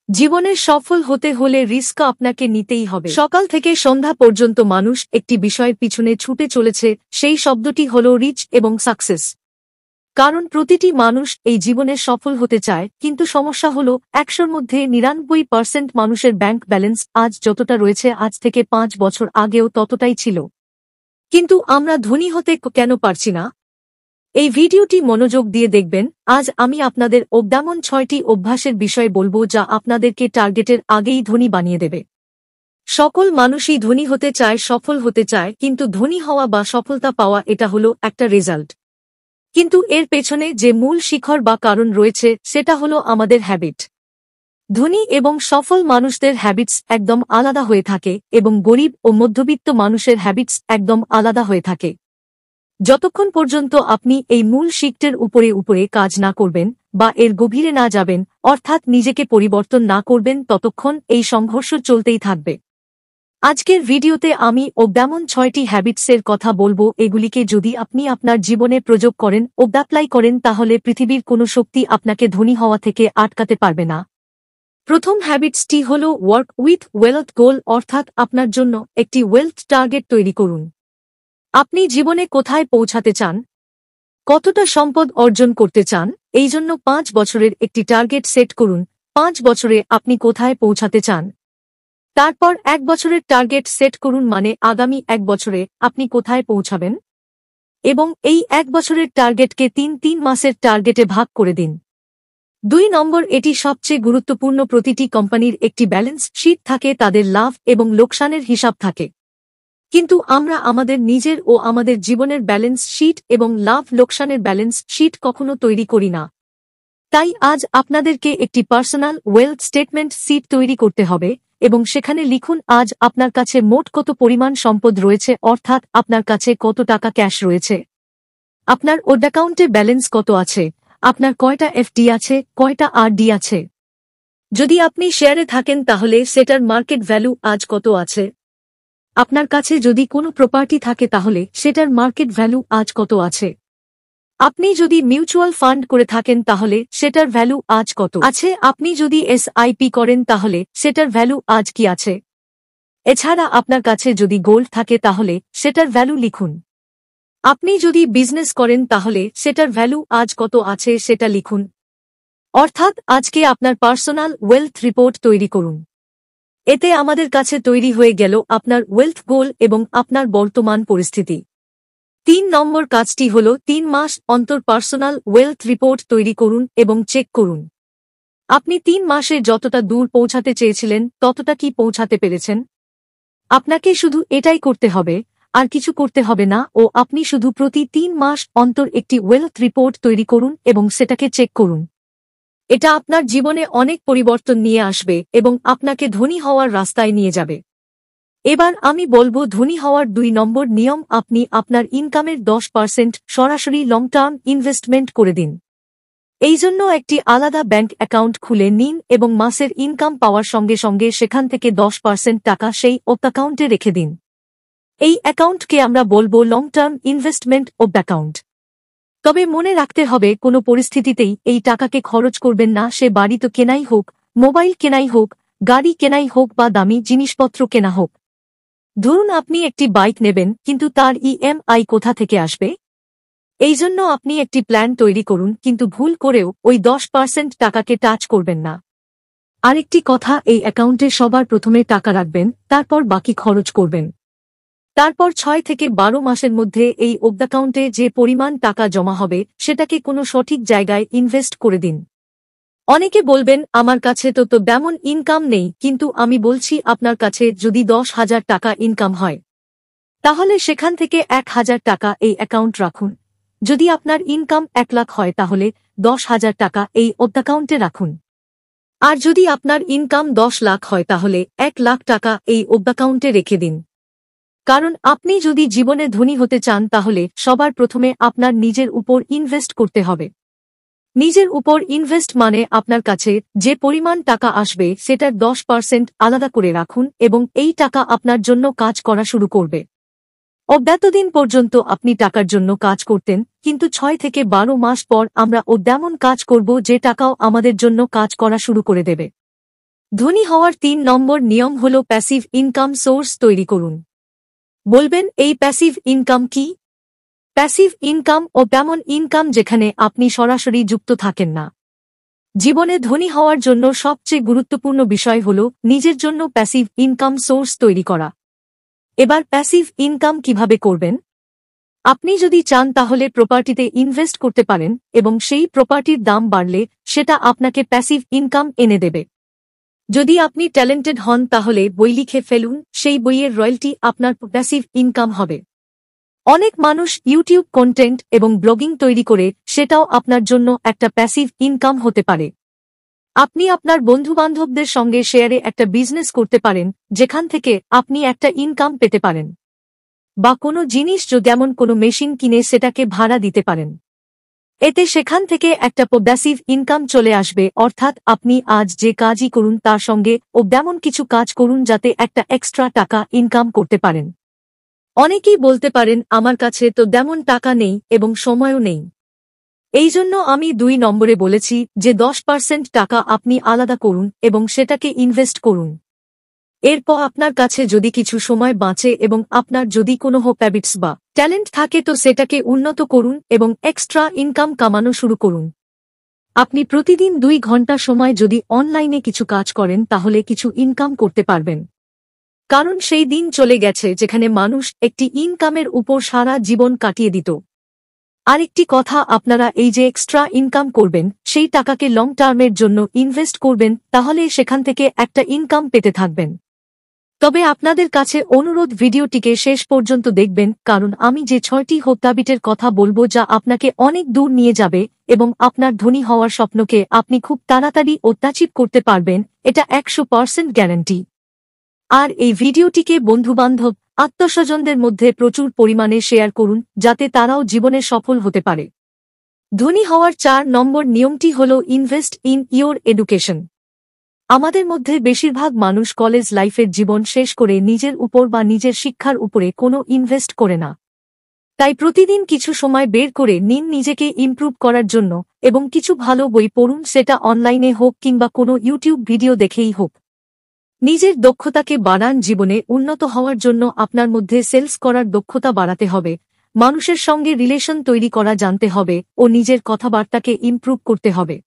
জীবনে সফল হতে হলে রিস্ক আপনাকে নিতেই হবে। সকাল থেকে সন্ধ্যা পর্যন্ত মানুষ একটি বিষয়ের পিছনে ছুটে চলেছে, সেই শব্দটি হল রিচ এবং সাকসেস। কারণ প্রতিটি মানুষ এই জীবনে সফল হতে চায়, কিন্তু সমস্যা হল ১০০-র মধ্যে ৯৯% মানুষের ব্যাংক ব্যালেন্স আজ যতটা রয়েছে আজ থেকে ৫ বছর আগেও ততটাই ছিল। কিন্তু আমরা ধনী হতে কেন পারছি না? এই ভিডিওটি মনোযোগ দিয়ে দেখবেন। আজ আমি আপনাদের তেমন ৬টি অভ্যাসের বিষয়ে বলবো যা আপনাদেরকে টার্গেটের আগেই ধনী বানিয়ে দেবে। সকল মানুষই ধনী হতে চায়, সফল হতে চায়, কিন্তু ধনী হওয়া বা সফলতা পাওয়া এটা হলো একটা রেজাল্ট। কিন্তু এর পেছনে যে মূল শিখর বা কারণ রয়েছে সেটা হলো আমাদের হ্যাবিট। ধনী এবং সফল মানুষদের হ্যাবিটস একদম আলাদা হয়ে থাকে এবং গরিব ও মধ্যবিত্ত মানুষের হ্যাবিটস একদম আলাদা হয়ে থাকে। যতক্ষণ পর্যন্ত আপনি এই মূল শিখটের উপরে কাজ না করবেন বা এর গভীরে না যাবেন, অর্থাৎ নিজেকে পরিবর্তন না করবেন, ততক্ষণ এই সংঘর্ষ চলতেই থাকবে। আজকের ভিডিওতে আমি তেমন ৬টি হ্যাবিটসের কথা বলবো। এগুলিকে যদি আপনি আপনার জীবনে প্রয়োগ করেন ও অ্যাপ্লাই করেন, তাহলে পৃথিবীর কোনো শক্তি আপনাকে ধনী হওয়া থেকে আটকাতে পারবে না। প্রথম হ্যাবিটসটি হল ওয়ার্ক উইথ ওয়েলথ গোল, অর্থাৎ আপনার জন্য একটি ওয়েলথ টার্গেট তৈরি করুন। আপনি জীবনে কোথায় পৌঁছাতে চান, কতটা সম্পদ অর্জন করতে চান, এই জন্য ৫ বছরের একটি টার্গেট সেট করুন। ৫ বছরে আপনি কোথায় পৌঁছাতে চান। তারপর ১ বছরের টার্গেট সেট করুন, মানে আগামী ১ বছরে আপনি কোথায় পৌঁছাবেন, এবং এই ১ বছরের টার্গেটকে ৩ মাসের টার্গেটে ভাগ করে দিন। ২ নম্বর, এটি সবচেয়ে গুরুত্বপূর্ণ, প্রতিটি কোম্পানির একটি ব্যালেন্স শিট থাকে, তাদের লাভ এবং লোকসানের হিসাব থাকে। কিন্তু আমরা আমাদের নিজের ও আমাদের জীবনের ব্যালেন্স শিট এবং লাভ লোকসানের ব্যালেন্স শিট কখনো তৈরি করি না। তাই আজ আপনাদেরকে একটি পার্সোনাল ওয়েলথ স্টেটমেন্ট শিট তৈরি করতে হবে এবং সেখানে লিখুন আজ আপনার কাছে মোট কত পরিমাণ সম্পদ রয়েছে, অর্থাৎ আপনার কাছে কত টাকা ক্যাশ রয়েছে, আপনার ওড অ্যাকাউন্টে ব্যালেন্স কত আছে, আপনার কয়টা এফডি আছে, কয়টা আরডি আছে। যদি আপনি শেয়ারে থাকেন তাহলে সেটার মার্কেট ভ্যালু আজ কত আছে। আপনার কাছে যদি কোনো প্রপার্টি থাকে তাহলে সেটার মার্কেট ভ্যালু আজ কত আছে। আপনি যদি মিউচুয়াল ফান্ড করে থাকেন তাহলে সেটার ভ্যালু আজ কত আছে। আপনি যদি এসআইপি করেন তাহলে সেটার ভ্যালু আজ কি আছে। এছাড়া আপনার কাছে যদি গোল্ড থাকে তাহলে সেটার ভ্যালু লিখুন। আপনি যদি বিজনেস করেন তাহলে সেটার ভ্যালু আজ কত আছে সেটা লিখুন। অর্থাৎ আজকে আপনার পার্সোনাল ওয়েলথ রিপোর্ট তৈরি করুন। এতে আমাদের কাছে তৈরি হয়ে গেল আপনার ওয়েলথ গোল এবং আপনার বর্তমান পরিস্থিতি। ৩ নম্বর কাজটি হল ৩ মাস অন্তর পার্সোনাল ওয়েলথ রিপোর্ট তৈরি করুন এবং চেক করুন আপনি ৩ মাসে যতটা দূর পৌঁছাতে চেয়েছিলেন ততটা কি পৌঁছাতে পেরেছেন। আপনাকে শুধু এটাই করতে হবে, আর কিছু করতে হবে না, ও আপনি শুধু প্রতি ৩ মাস অন্তর একটি ওয়েলথ রিপোর্ট তৈরি করুন এবং সেটাকে চেক করুন। এটা আপনার জীবনে অনেক পরিবর্তন নিয়ে আসবে এবং আপনাকে ধনী হওয়ার রাস্তায় নিয়ে যাবে। এবার আমি বলবো ধনী হওয়ার ২ নম্বর নিয়ম, আপনি আপনার ইনকামের ১০% সরাসরি লং টার্ম ইনভেস্টমেন্ট করে দিন। এই জন্য একটি আলাদা ব্যাংক অ্যাকাউন্ট খুলে নিন এবং মাসের ইনকাম পাওয়ার সঙ্গে সঙ্গে সেখান থেকে ১০% টাকা সেই অ্যাকাউন্টে রেখে দিন। এই অ্যাকাউন্টকে আমরা বলবো লং টার্ম ইনভেস্টমেন্ট অ্যাকাউন্ট। তবে মনে রাখতে হবে কোনো পরিস্থিতিতেই এই টাকাকে খরচ করবেন না, সে বাড়ি তো কেনাই হোক, মোবাইল কেনাই হোক, গাড়ি কেনাই হোক বা দামি জিনিসপত্র কেনা হোক। ধরুন আপনি একটি বাইক নেবেন, কিন্তু তার ইএমআই কোথা থেকে আসবে। এই জন্য আপনি একটি প্ল্যান তৈরি করুন, কিন্তু ভুল করেও ওই ১০% টাকাকে টাচ করবেন না। আরেকটি কথা, এই অ্যাকাউন্টে সবার প্রথমে টাকা রাখবেন, তারপর বাকি খরচ করবেন। তারপর ৬ থেকে ১২ মাসের মধ্যে এই অ্যাকাউন্টে যে পরিমাণ টাকা জমা হবে সেটাকে কোনো সঠিক জায়গায় ইনভেস্ট করে দিন। অনেকে বলবেন আমার কাছে তো তেমন ইনকাম নেই, কিন্তু আমি বলছি আপনার কাছে যদি ১০,০০০ টাকা ইনকাম হয় তাহলে সেখান থেকে ১,০০০ টাকা এই অ্যাকাউন্ট রাখুন। যদি আপনার ইনকাম ১ লাখ হয় তাহলে ১০,০০০ টাকা এই অ্যাকাউন্টে রাখুন। আর যদি আপনার ইনকাম ১০ লাখ হয় তাহলে ১ লাখ টাকা এই অ্যাকাউন্টে রেখে দিন। কারণ আপনি যদি জীবনে ধনী হতে চান তাহলে সবার প্রথমে আপনার নিজের উপর ইনভেস্ট করতে হবে। নিজের উপর ইনভেস্ট মানে আপনার কাছে যে পরিমাণ টাকা আসবে সেটার ১০% আলাদা করে রাখুন এবং এই টাকা আপনার জন্য কাজ করা শুরু করবে। অব্যতদিন পর্যন্ত আপনি টাকার জন্য কাজ করতেন, কিন্তু ৬ থেকে ১২ মাস পর আমরা তেমন কাজ করব যে টাকাও আমাদের জন্য কাজ করা শুরু করে দেবে। ধনী হওয়ার ৩ নম্বর নিয়ম হল প্যাসিভ ইনকাম সোর্স তৈরি করুন। বলবেন, এই প্যাসিভ ইনকাম কি? প্যাসিভ ইনকাম ও তেমন ইনকাম যেখানে আপনি সরাসরি যুক্ত থাকেন না। জীবনে ধনী হওয়ার জন্য সবচেয়ে গুরুত্বপূর্ণ বিষয় হল নিজের জন্য প্যাসিভ ইনকাম সোর্স তৈরি করা। এবার প্যাসিভ ইনকাম কিভাবে করবেন? আপনি যদি চান তাহলে প্রপার্টিতে ইনভেস্ট করতে পারেন এবং সেই প্রপার্টির দাম বাড়লে সেটা আপনাকে প্যাসিভ ইনকাম এনে দেবে। যদি আপনি ট্যালেন্টেড হন তাহলে বই লিখে ফেলুন, সেই বইয়ের রয়্যালটি আপনার প্যাসিভ ইনকাম হবে। অনেক মানুষ ইউটিউব কন্টেন্ট এবং ব্লগিং তৈরি করে, সেটাও আপনার জন্য একটা প্যাসিভ ইনকাম হতে পারে। আপনি আপনার বন্ধুবান্ধবদের সঙ্গে শেয়ারে একটা বিজনেস করতে পারেন, যেখান থেকে আপনি একটা ইনকাম পেতে পারেন। বা কোনো জিনিস যেমন কোনো মেশিন কিনে সেটাকে ভাড়া দিতে পারেন। এতে সেখান থেকে একটা প্যাসিভ ইনকাম চলে আসবে, অর্থাৎ আপনি আজ যে কাজই করুন তার সঙ্গে তেমন কিছু কাজ করুন যাতে একটা এক্সট্রা টাকা ইনকাম করতে পারেন। অনেকেই বলতে পারেন, আমার কাছে তো তেমন টাকা নেই এবং সময়ও নেই। এই জন্য আমি ২ নম্বরে বলেছি যে 10% টাকা আপনি আলাদা করুন এবং সেটাকে ইনভেস্ট করুন। এরপর আপনার কাছে যদি কিছু সময় বাঁচে এবং আপনার যদি কোনো হ্যাবিটস বা ট্যালেন্ট থাকে তো সেটাকে উন্নত করুন এবং এক্সট্রা ইনকাম কামানো শুরু করুন। আপনি প্রতিদিন ২ ঘন্টা সময় যদি অনলাইনে কিছু কাজ করেন তাহলে কিছু ইনকাম করতে পারবেন। কারণ সেই দিন চলে গেছে যেখানে মানুষ একটি ইনকামের উপর সারা জীবন কাটিয়ে দিত। আরেকটি কথা, আপনারা এই যে এক্সট্রা ইনকাম করবেন সেই টাকাকে লং টার্মের জন্য ইনভেস্ট করবেন, তাহলে সেখান থেকে একটা ইনকাম পেতে থাকবেন। তবে আপনাদের কাছে অনুরোধ, ভিডিওটিকে শেষ পর্যন্ত দেখবেন, কারণ আমি যে ৬টি হ্যাবিটের কথা বলবো যা আপনাকে অনেক দূর নিয়ে যাবে এবং আপনার ধনী হওয়ার স্বপ্নকে আপনি খুব তাড়াতাড়ি অ্যাচিভ করতে পারবেন, এটা ১০০% গ্যারান্টি। আর এই ভিডিওটিকে বন্ধুবান্ধব, আত্মস্বজনদের মধ্যে প্রচুর পরিমাণে শেয়ার করুন যাতে তারাও জীবনে সফল হতে পারে। ধনী হওয়ার ৪ নম্বর নিয়মটি হল ইনভেস্ট ইন ইয়োর এডুকেশন। আমাদের মধ্যে বেশিরভাগ মানুষ কলেজ লাইফের জীবন শেষ করে নিজের উপর বা নিজের শিক্ষার উপরে কোনো ইনভেস্ট করে না। তাই প্রতিদিন কিছু সময় বের করে নিন নিজেকে ইমপ্রুভ করার জন্য এবং কিছু ভালো বই পড়ুন, সেটা অনলাইনে হোক কিংবা কোনো ইউটিউব ভিডিও দেখেই হোক। নিজের দক্ষতাকে বাড়ান। জীবনে উন্নত হওয়ার জন্য আপনার মধ্যে সেলস করার দক্ষতা বাড়াতে হবে, মানুষের সঙ্গে রিলেশন তৈরি করা জানতে হবে ও নিজের কথাবার্তাকে ইমপ্রুভ করতে হবে।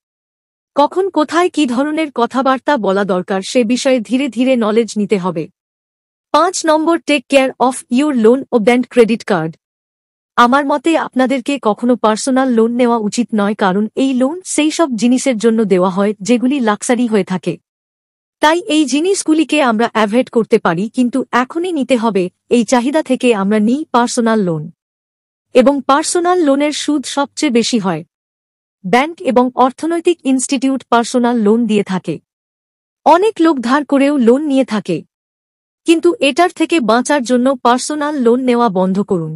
কখন কোথায় কি ধরনের কথাবার্তা বলা দরকার সে বিষয়ে ধীরে ধীরে নলেজ নিতে হবে। ৫ number, take care of your loan ও ব্যাংক ক্রেডিট কার্ড। আমার মতে আপনাদেরকে কখনো পার্সোনাল লোন নেওয়া উচিত নয়, কারণ এই লোন সেই সব জিনিসের জন্য দেওয়া হয় যেগুলি লাক্সারি হয়ে থাকে। তাই এই জিনিসগুলিকে আমরা অ্যাভয়েড করতে পারি, কিন্তু এখনই নিতে হবে। এই চাহিদা থেকে আমরা নিই পার্সোনাল লোন, এবং পার্সোনাল লোনের সুদ সবচেয়ে বেশি হয়। ব্যাংক এবং অর্থনৈতিক ইনস্টিটিউট পার্সোনাল লোন দিয়ে থাকে। অনেক লোক ধার করেও লোন নিয়ে থাকে, কিন্তু এটার থেকে বাঁচার জন্য পার্সোনাল লোন নেওয়া বন্ধ করুন।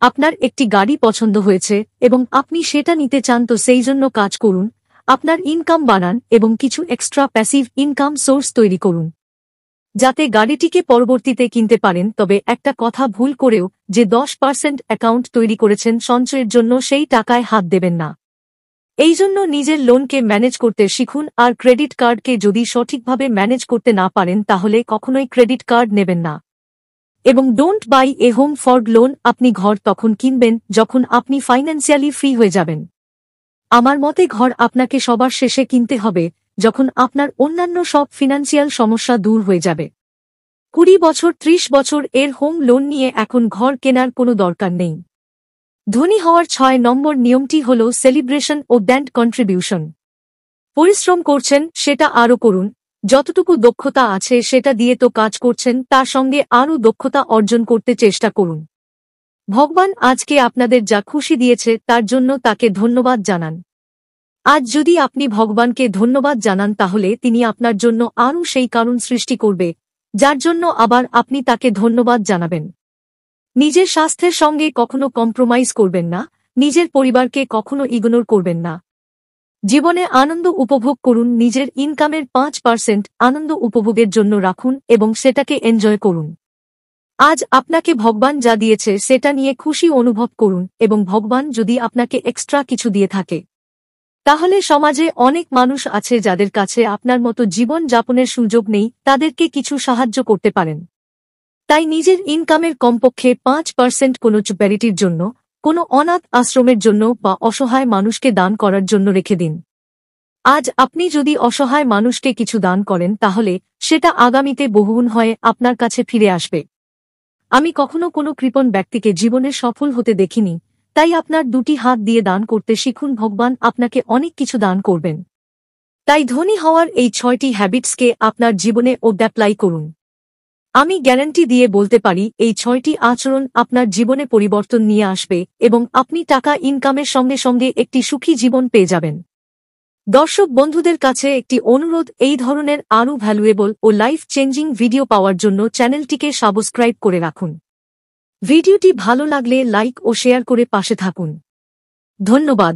আপনার একটি গাড়ি পছন্দ হয়েছে এবং আপনি সেটা নিতে চান, তো সেই জন্য কাজ করুন, আপনার ইনকাম বাড়ান এবং কিছু এক্সট্রা প্যাসিভ ইনকাম সোর্স তৈরি করুন যাতে গাড়িটিকে পরবর্তীতে কিনতে পারেন। তবে একটা কথা ভুল করেও যে 10% অ্যাকাউন্ট তৈরি করেছেন সঞ্চয়ের জন্য, সেই টাকায় হাত দেবেন না। এই জন্য নিজের লোনকে ম্যানেজ করতে শিখুন। আর ক্রেডিট কার্ডকে যদি সঠিকভাবে ম্যানেজ করতে না পারেন তাহলে কখনোই ক্রেডিট কার্ড নেবেন না। এবং don't by A home for loan. আপনি ঘর তখন কিনবেন যখন আপনি ফাইন্যান্সিয়ালি ফ্রি হয়ে যাবেন। আমার মতে ঘর আপনাকে সবার শেষে কিনতে হবে, যখন আপনার অন্যান্য সব ফিনান্সিয়াল সমস্যা দূর হয়ে যাবে। ২০ বছর ৩০ বছর এর হোম লোন নিয়ে এখন ঘর কেনার কোনো দরকার নেই। ধনী হওয়ার ৬ নম্বর নিয়মটি হল সেলিব্রেশন ও ব্যান্ড কন্ট্রিবিউশন। পরিশ্রম করছেন সেটা আরও করুন, যতটুকু দক্ষতা আছে সেটা দিয়ে তো কাজ করছেন, তার সঙ্গে আরও দক্ষতা অর্জন করতে চেষ্টা করুন। ভগবান আজকে আপনাদের যা খুশি দিয়েছে তার জন্য তাকে ধন্যবাদ জানান। আজ যদি আপনি ভগবানকে ধন্যবাদ জানান তাহলে তিনি আপনার জন্য আরও সেই কারণ সৃষ্টি করবে যার জন্য আবার আপনি তাকে ধন্যবাদ জানাবেন। নিজের স্বাস্থ্যের সঙ্গে কখনো কম্প্রোমাইজ করবেন না, নিজের পরিবারকে কখনো ইগনোর করবেন না। জীবনে আনন্দ উপভোগ করুন, নিজের ইনকামের ৫% আনন্দ উপভোগের জন্য রাখুন এবং সেটাকে এনজয় করুন। আজ আপনাকে ভগবান যা দিয়েছে সেটা নিয়ে খুশি অনুভব করুন, এবং ভগবান যদি আপনাকে এক্সট্রা কিছু দিয়ে থাকে তাহলে সমাজে অনেক মানুষ আছে যাদের কাছে আপনার মতো জীবন যাপনের সুযোগ নেই, তাদেরকে কিছু সাহায্য করতে পারেন। তাই নিজের ইনকামের কমপক্ষে 5% কোনো চ্যারিটির জন্য, কোনো অনাথ আশ্রমের জন্য বা অসহায় মানুষকে দান করার জন্য রেখে দিন। আজ আপনি যদি অসহায় মানুষকে কিছু দান করেন তাহলে সেটা আগামীতে বহুগুণ হয়ে আপনার কাছে ফিরে আসবে। আমি কখনো কোনো কৃপণ ব্যক্তিকে জীবনে সফল হতে দেখিনি, তাই আপনার দুটি হাত দিয়ে দান করতে শিখুন, ভগবান আপনাকে অনেক কিছু দান করবেন। তাই ধনী হওয়ার এই 6টি হ্যাবিটসকে আপনার জীবনে অ্যাপ্লাই করুন। আমি গ্যারান্টি দিয়ে বলতে পারি এই 6টি আচরণ আপনার জীবনে পরিবর্তন নিয়ে আসবে এবং আপনি টাকা ইনকামের সঙ্গে সঙ্গে একটি সুখী জীবন পেয়ে যাবেন। দর্শক বন্ধুদের কাছে একটি অনুরোধ, এই ধরনের আরও ভ্যালুয়েবল ও লাইফ চেঞ্জিং ভিডিও পাওয়ার জন্য চ্যানেলটিকে সাবস্ক্রাইব করে রাখুন। ভিডিওটি ভালো লাগলে লাইক ও শেয়ার করে পাশে থাকুন। ধন্যবাদ।